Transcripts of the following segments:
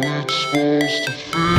it's supposed to feel.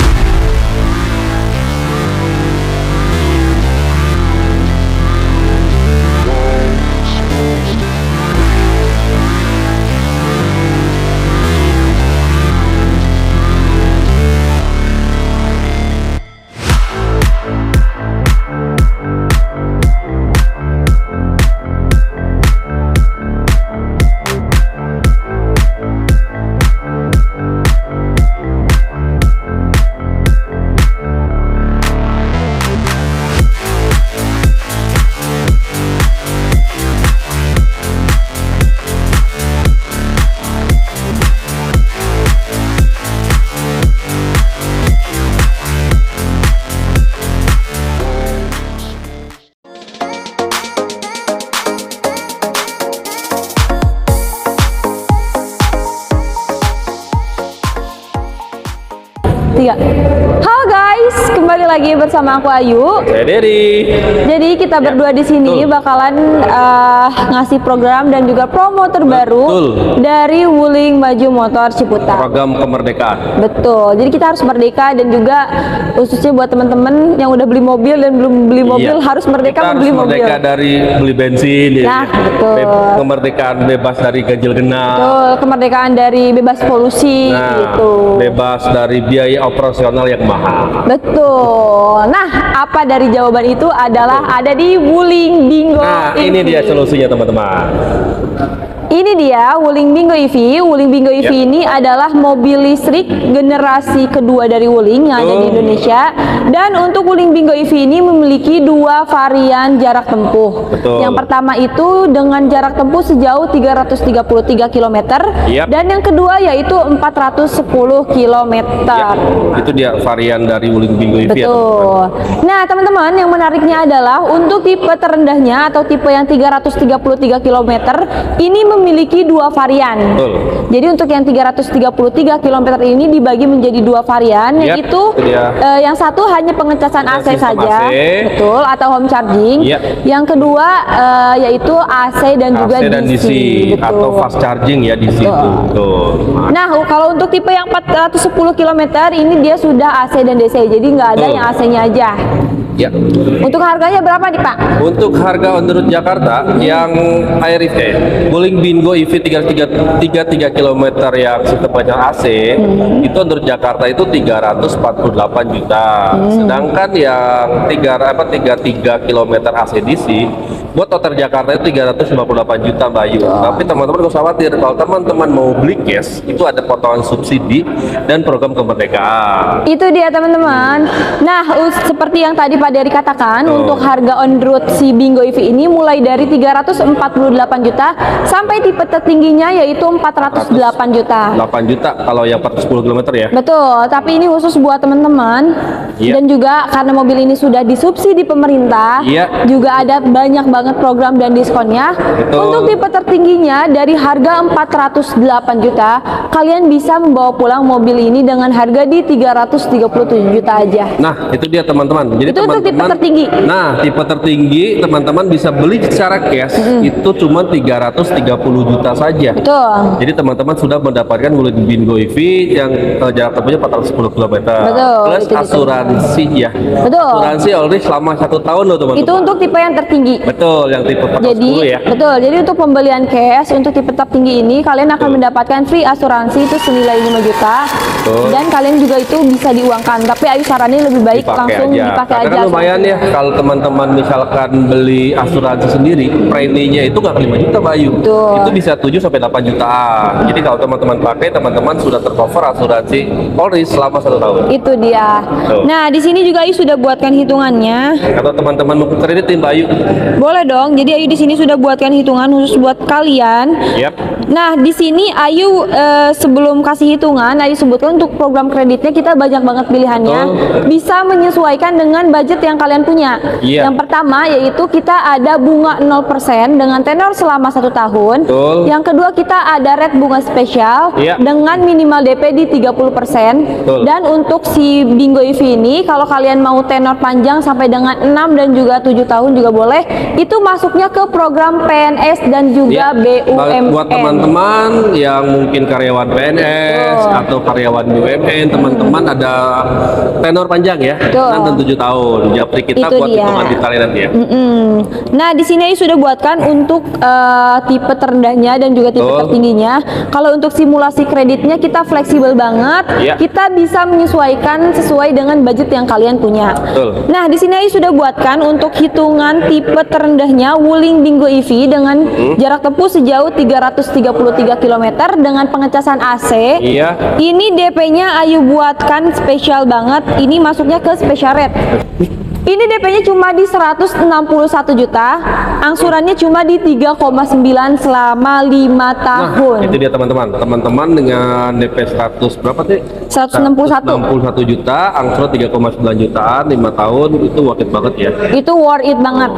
Tiga. Halo guys, kembali lagi bersama aku Ayu. Saya Dedi. Jadi kita berdua di sini betul. bakalan ngasih program dan juga promo terbaru Betul. dari Wuling Maju Motor Ciputat. Program kemerdekaan. Betul. Jadi kita harus merdeka dan juga khususnya buat teman-teman yang udah beli mobil dan belum beli mobil Iya. harus merdeka Kita membeli harus mobil. merdeka dari beli bensin. Nah, betul. Kemerdekaan bebas dari ganjil genap. Betul, kemerdekaan dari bebas polusi gitu. Bebas dari biaya operasional yang mahal. Betul. Nah, apa dari jawaban itu adalah ada di Wuling Bingo Nah, EV. ini dia solusinya teman-teman. Ini dia Wuling Bingo EV. Wuling Bingo EV Ya. ini adalah mobil listrik generasi kedua dari Wuling yang ada di Indonesia. Dan untuk Wuling Bingo EV ini memiliki dua varian jarak tempuh. Betul. Yang pertama itu dengan jarak tempuh sejauh 333 km. Yap. Dan yang kedua yaitu 410 km. Ya, itu dia varian dari Wuling Bingo EV ya, teman-teman. Betul. Nah, teman-teman, yang menariknya adalah untuk tipe terendahnya atau tipe yang 333 km ini memiliki dua varian. Betul. Jadi untuk yang 333 km ini dibagi menjadi dua varian, Yap, yaitu itu dia. yang satu hanya pengecasan AC Sistem saja, AC. betul, atau home charging. Yap. Yang kedua yaitu AC dan juga AC dan DC, betul. atau fast charging ya di situ. Betul. Nah, kalau untuk tipe yang 410 km ini dia sudah AC dan DC, jadi nggak ada Betul. yang AC-nya aja. Ya. Untuk harganya berapa nih Pak? Untuk harga on the road Jakarta yang air Wuling Bingo EV 33 km yang sistemnya AC itu on the road Jakarta itu 348 juta. Sedangkan yang 33 km AC DC buat total Jakarta itu 358 juta Mbak Ayu. Tapi teman-teman gak usah khawatir, kalau teman-teman mau beli cash itu ada potongan subsidi dan program kemerdekaan. Itu dia teman-teman. Nah, seperti yang tadi Pak Dery katakan, untuk harga on road si Bingo EV ini mulai dari 348 juta sampai tipe tertingginya yaitu 408 juta. 8 juta kalau yang 410 km ya. Betul, tapi ini khusus buat teman-teman. Iya. Dan juga karena mobil ini sudah disubsidi pemerintah, Iya. juga ada banyak banget program dan diskonnya. Betul. Untuk tipe tertingginya dari harga 408 juta, kalian bisa membawa pulang mobil ini dengan harga di 337 juta aja. Nah, itu dia teman-teman. Jadi Itu untuk tipe tertinggi. Nah, tipe tertinggi teman-teman bisa beli secara cash itu cuma 330 juta saja. Betul. Jadi teman-teman sudah mendapatkan Wuling Bingo EV yang jarak tempuhnya 410 km. Betul, Plus itu dia, asuransi ya. Betul. Asuransi already selama 1 tahun loh teman-teman. Itu untuk tipe yang tertinggi. Betul, yang tipe 410 Jadi ya. betul. Jadi untuk pembelian cash untuk tipe tertinggi ini kalian akan mendapatkan free asuransi itu senilai 5 juta. Betul. Dan kalian juga itu bisa diuangkan. Tapi Ayu saranin lebih baik langsung dipakai Karena aja. kan lumayan ya kalau teman-teman misalkan beli asuransi sendiri, preminya itu nggak 5 juta Bayu. Betul. Itu bisa 7 sampai 8 jutaan. Jadi kalau teman-teman pakai, teman-teman sudah tercover asuransi Polri selama 1 tahun. Itu dia. Betul. Nah, di sini juga Ayu sudah buatkan hitungannya. Kalau teman-teman mau kreditin Bayu. Boleh dong. Jadi Ayu di sini sudah buatkan hitungan khusus buat kalian. Yap. Nah, di sini Ayu sebelum kasih hitungan, Ayu sebutkan untuk program kreditnya kita banyak banget pilihannya. Bisa menyesuaikan dengan budget budget yang kalian punya. Iya. Yang pertama yaitu kita ada bunga 0% dengan tenor selama 1 tahun. Betul. Yang kedua kita ada rate bunga spesial Iya. dengan minimal DP di 30%. Betul. Dan untuk si Bingo EV ini kalau kalian mau tenor panjang sampai dengan 6 dan juga 7 tahun juga boleh. Itu masuknya ke program PNS dan juga BUMN. Buat teman-teman yang mungkin karyawan PNS atau karyawan BUMN, teman-teman ada tenor panjang ya, Betul. 6 dan 7 tahun. Japri kita Itu buat dia. hitungan detailnya nanti ya. Nah, di sini sudah buatkan untuk tipe terendahnya dan juga tipe Betul. tertingginya. Kalau untuk simulasi kreditnya kita fleksibel banget. Iya. Kita bisa menyesuaikan sesuai dengan budget yang kalian punya. Betul. Nah, di sini sudah buatkan untuk hitungan tipe terendahnya Wuling Bingo EV dengan jarak tempuh sejauh 333 km dengan pengecasan AC. Iya. Ini DP-nya Ayu buatkan spesial banget. Ini masuknya ke special rate. Ini DP-nya cuma di 161 juta, angsurannya cuma di 3,9 selama 5 tahun. Nah, itu dia teman-teman. Teman-teman dengan DP 100 berapa sih? 161. 61 juta, angsuran 3,9 jutaan, 5 tahun, itu worth it banget ya. Itu worth it banget.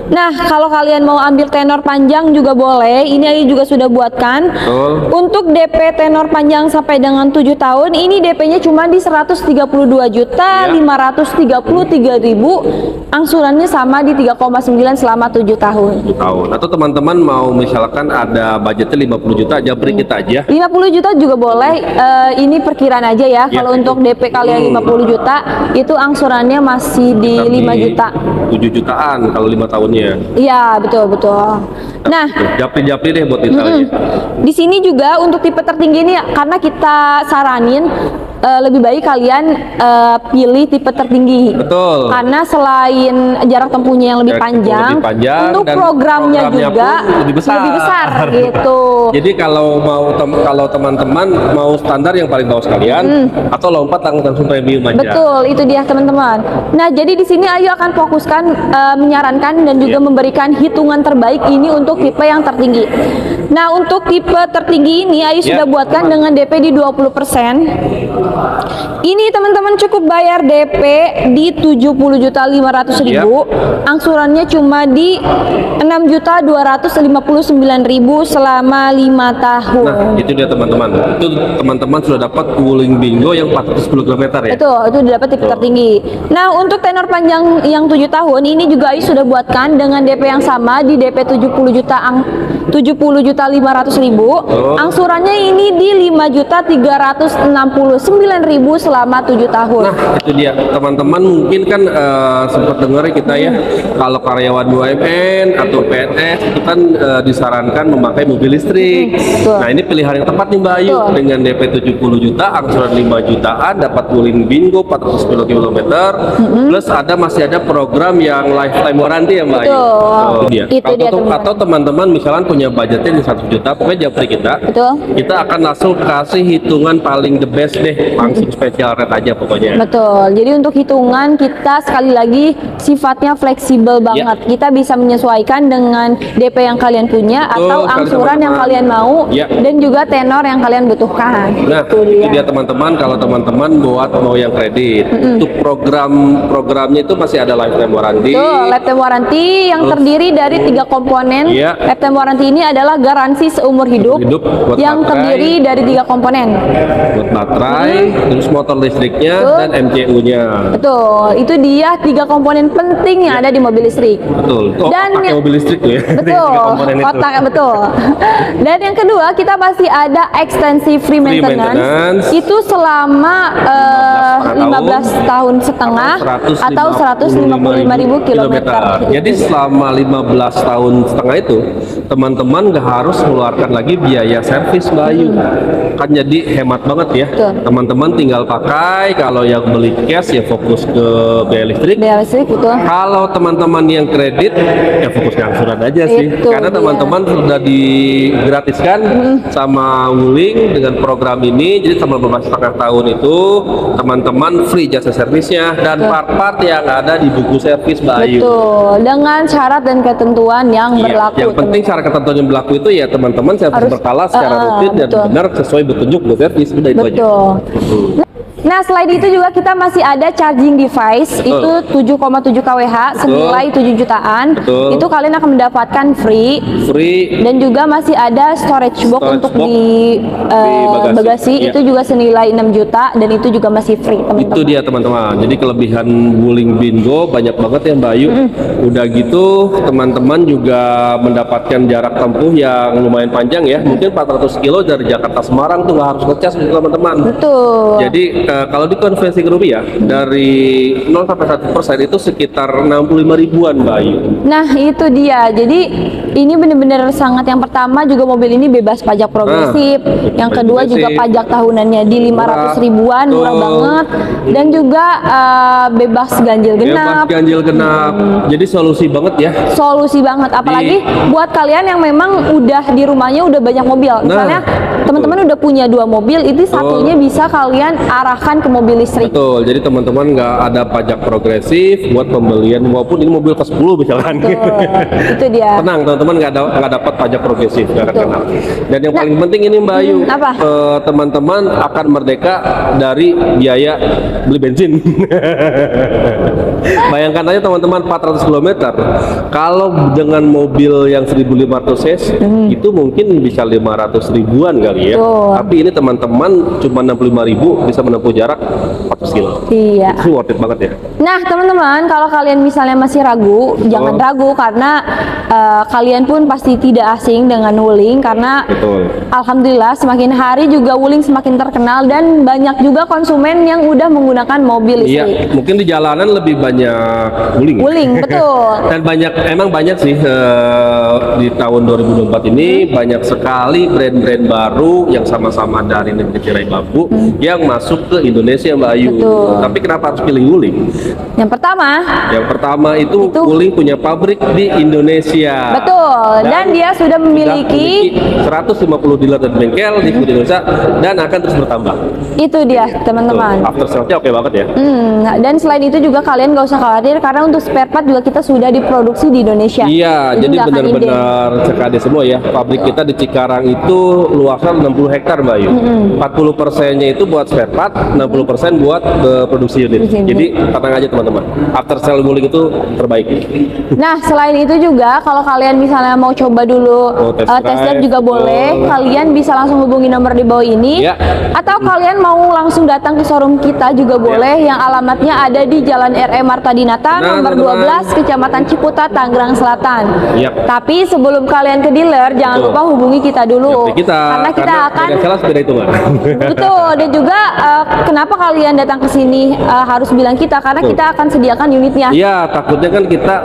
Nah, kalau kalian mau ambil tenor panjang juga boleh. Ini Ayu juga sudah buatkan. Betul. Untuk DP tenor panjang sampai dengan 7 tahun, ini DP-nya cuma di 132 juta, Iya. 533 ribu. Angsurannya sama di 3,9 selama 7 tahun. 7 tahun. Atau teman-teman mau misalkan ada budgetnya 50 juta, Japri kita aja. 50 juta juga boleh. Ini perkiraan aja ya. Iya. Kalau untuk DP kalian 50 juta, itu angsurannya masih di 5 juta. 7 jutaan kalau 5 tahunnya. Iya, betul betul. Nah, Japri deh buat detailnya. di sini juga untuk tipe tertinggi ini karena kita saranin lebih baik kalian pilih tipe tertinggi. Betul. Karena selain jarak tempuhnya yang lebih Jarak tempuh panjang, lebih panjang untuk dan programnya juga pun lebih besar. gitu. Jadi kalau kalau teman-teman mau standar yang paling bawah sekalian atau lompat langsung premium aja. Betul, itu dia teman-teman. Nah, jadi di sini Ayu akan fokuskan menyarankan dan juga Iya. memberikan hitungan terbaik ini untuk tipe yang tertinggi. Nah, untuk tipe tertinggi ini Ayu Iya. sudah buatkan dengan DP di 20%. Ini teman-teman cukup bayar DP di 70.500.000. Angsurannya cuma di 6.259.000 selama 5 tahun. Nah, itu dia teman-teman. Itu teman-teman sudah dapat Wuling Bingo yang 410 km ya. Itu dapat tipe tertinggi. Nah, untuk tenor panjang yang 7 tahun ini juga Ayu sudah buatkan dengan DP yang sama di DP 70.500.000. Angsurannya ini di 5.369.000 selama 7 tahun. Nah, itu dia teman-teman mungkin kan sempat dengar kita ya kalau karyawan BUMN atau PNS itu kan disarankan memakai mobil listrik. Betul. Nah, ini pilihan yang tepat nih Mbak Ayu Betul. dengan DP 70 juta, angsuran 5 jutaan, dapat Wuling Bingo 410 km. Plus masih ada program yang lifetime warranty ya Mbak Ayu. Betul. Itu dia. Itu dia, teman-teman. Atau teman-teman misalkan punya budgetnya di 1 juta, pokoknya Japri kita. Betul. Kita akan langsung kasih hitungan paling the best deh, langsung special rate aja pokoknya. Betul. Jadi untuk hitungan kita sekali lagi sifatnya fleksibel banget. Kita bisa menyesuaikan dengan DP yang kalian punya Betul atau sekali, angsuran yang teman-teman. kalian mau Ya. dan juga tenor yang kalian butuhkan. Nah, itu dia teman-teman. Kalau teman-teman mau yang kredit, untuk programnya itu masih ada lifetime warranty. Betul, lifetime warranty yang terdiri dari 3 komponen. Iya. Lifetime warranty ini adalah garansi seumur hidup, Buat yang baterai, terdiri dari 3 komponen. buat baterai, terus motor listriknya Betul. dan MCU-nya. Betul, itu dia 3 komponen penting yang ada di mobil listrik. Betul. Oh, Dan pakai yang- mobil listrik tuh ya. Betul, Tiga komponen itu. otak betul. Dan yang kedua kita masih ada extensive free maintenance. maintenance. Itu selama 15 tahun setengah atau 155.000 kilometer. Jadi selama 15 tahun setengah itu teman-teman nggak harus mengeluarkan lagi biaya servis Mbak Ayu. Kan jadi hemat banget ya. Betul. Teman-teman tinggal pakai, kalau yang beli cash ya fokus ke biaya listrik. Biaya listrik betul. Kalau teman-teman yang kredit ya fokus ke angsuran aja sih. Itu Karena dia. teman-teman sudah digratiskan sama Wuling dengan program ini. Jadi selama 15,5 tahun itu teman-teman free jasa servisnya dan part-part yang ada di buku servis Mbak Ayu. Betul, dengan syarat dan ketentuan yang Iya, berlaku. yang penting syarat ketentuan yang berlaku itu ya teman-teman servis Harus- berkala secara rutin dan betul. benar sesuai petunjuk buku servis. Udah itu aja. Betul. Nah, selain itu juga kita masih ada charging device. Betul. Itu 7,7 kWh senilai 7 jutaan. Betul. Itu kalian akan mendapatkan free. Dan juga masih ada storage box untuk box di bagasi. bagasi. Iya. Itu juga senilai 6 juta dan itu juga masih free, teman-teman. Itu dia teman-teman. Jadi kelebihan Wuling Bingo banyak banget ya Mbak Ayu. Udah gitu teman-teman juga mendapatkan jarak tempuh yang lumayan panjang ya. Mungkin 400 kilo dari Jakarta Semarang tuh nggak harus ngecas teman-teman. Betul. Jadi kalau dikonversi ke rupiah dari 0 sampai 1% itu sekitar 65 ribuan Mbak Ayu. Nah, itu dia. Jadi ini benar-benar sangat, yang pertama juga mobil ini bebas pajak progresif. Yang kedua juga progresif. pajak tahunannya di 500 ribuan, murah Betul. banget. Dan juga bebas ganjil genap. Bebas ganjil genap. Jadi solusi banget ya. Solusi banget, apalagi buat kalian yang memang udah di rumahnya udah banyak mobil. Misalnya teman-teman udah punya 2 mobil, itu satunya bisa kalian arahkan ke mobil listrik. Betul, jadi teman-teman nggak ada pajak progresif buat pembelian maupun ini mobil ke-10 misalkan. Betul. Itu dia. Tenang teman-teman, nggak dapat pajak progresif, nggak akan kena. Dan yang paling penting ini Mbak Ayu, apa? Teman-teman akan merdeka dari biaya beli bensin. Bayangkan aja teman-teman 400 km, kalau dengan mobil yang 1500 cc itu mungkin bisa 500 ribuan kali ya. Betul. Tapi ini teman-teman cuma 65 ribu bisa menempuh jarak 400 kilo. Iya. Itu worth it banget ya. Nah, teman-teman, kalau kalian misalnya masih ragu, jangan ragu karena kalian pun pasti tidak asing dengan Wuling karena Betul. alhamdulillah semakin hari juga Wuling semakin terkenal dan banyak juga konsumen yang udah menggunakan mobil listrik. Iya, mungkin di jalanan lebih banyak Wuling. Wuling, betul. Dan emang banyak sih di tahun 2024 ini banyak sekali brand-brand baru yang sama-sama dari negeri tirai bambu yang masuk ke Indonesia Mbak Ayu. Betul. Tapi kenapa harus pilih Wuling? Yang pertama Itu Wuling punya pabrik di Indonesia. betul, dan dia sudah memiliki 150 dealer dan bengkel di seluruh Indonesia dan akan terus bertambah. itu dia, teman-teman. After sales-nya oke banget ya. Dan selain itu juga kalian gak usah khawatir karena untuk spare part juga kita sudah diproduksi di Indonesia. Iya, jadi nggak akan benar-benar sekali semua ya. Pabrik kita di Cikarang itu luasnya 60 hektar Mbak Ayu. 40%-nya itu buat spare part, 60% buat produksi unit. Produksi unit. Jadi tenang aja teman-teman. After sale Wuling itu terbaik. Nah, selain itu juga kalau kalian misalnya mau coba dulu Test test drive drive, juga boleh. Kalian bisa langsung hubungi nomor di bawah ini. Ya. Atau kalian mau langsung datang ke showroom kita juga boleh, yang alamatnya ada di Jalan R.E. Marta Dinata Benar, nomor teman-teman. 12 Kecamatan Ciputat, Tangerang Selatan. Yap. Tapi sebelum kalian ke dealer jangan Betul. lupa hubungi kita dulu. Karena kita akan salah beda hitungan. betul, dan juga kenapa kalian datang ke sini harus bilang kita karena Betul. kita akan sediakan unitnya. Iya, takutnya kan kita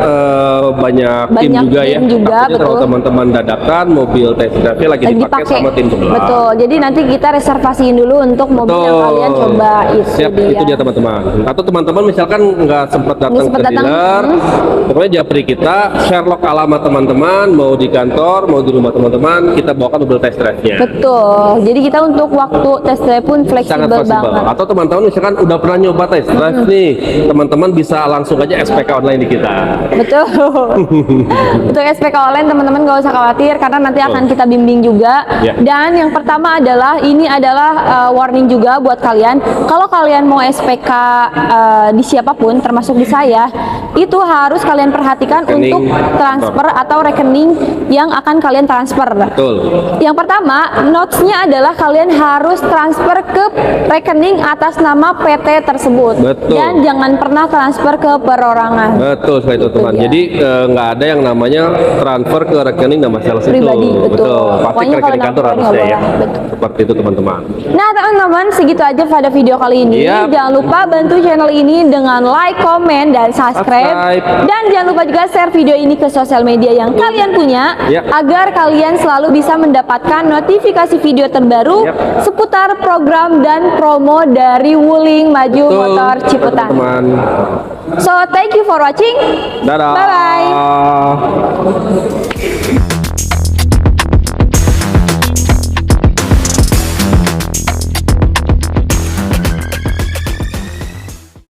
banyak tim Banyak juga tim ya. juga, Takutnya kalau betul. teman-teman dadakan mobil test drive-nya lagi dipakai sama tim sebelah. Betul. Jadi nanti kita reservasiin dulu untuk mobil yang Betul. kalian coba. Siap, itu dia teman-teman. Atau teman-teman misalkan nggak sempat datang sempet ke datang, dealer, pokoknya japri kita, Sherlock alamat teman-teman, mau di kantor, mau di rumah teman-teman, kita bawakan mobil test drive-nya. Betul. Jadi kita untuk waktu test drive pun Sangat fleksibel fleksibel. banget. Atau teman-teman misalkan udah pernah nyoba test drive nih, teman-teman bisa langsung aja SPK online di kita. Betul. Untuk SPK online teman-teman gak usah khawatir karena nanti akan kita bimbing juga. Ya. Dan yang pertama adalah ini adalah warning juga buat kalian. Kalau kalian mau SPK di siapapun termasuk di saya, itu harus kalian perhatikan Rekening untuk transfer atau rekening yang akan kalian transfer. Betul. Yang pertama, notes-nya adalah kalian harus transfer ke rekening atas nama PT tersebut. Betul. Dan jangan pernah transfer ke perorangan. Betul sekali itu teman. dia. Jadi nggak ada yang namanya transfer ke rekening nama sales Pribadi, itu. betul. Pasti Pokoknya ke rekening kalau kantor transfer harusnya nggak ya. boleh. Betul. Seperti itu teman-teman. Nah teman-teman, segitu aja pada video kali ini. Yap. Jangan lupa bantu channel ini dengan like, komen, dan subscribe. Subscribe. Dan jangan lupa juga share video ini ke sosial media yang kalian punya, Yap. agar kalian selalu bisa mendapatkan notifikasi video terbaru Yap. seputar program dan promo dari Wuling Maju Betul, Motor Ciputat. teman-teman. So thank you for watching. Dadah. Bye bye.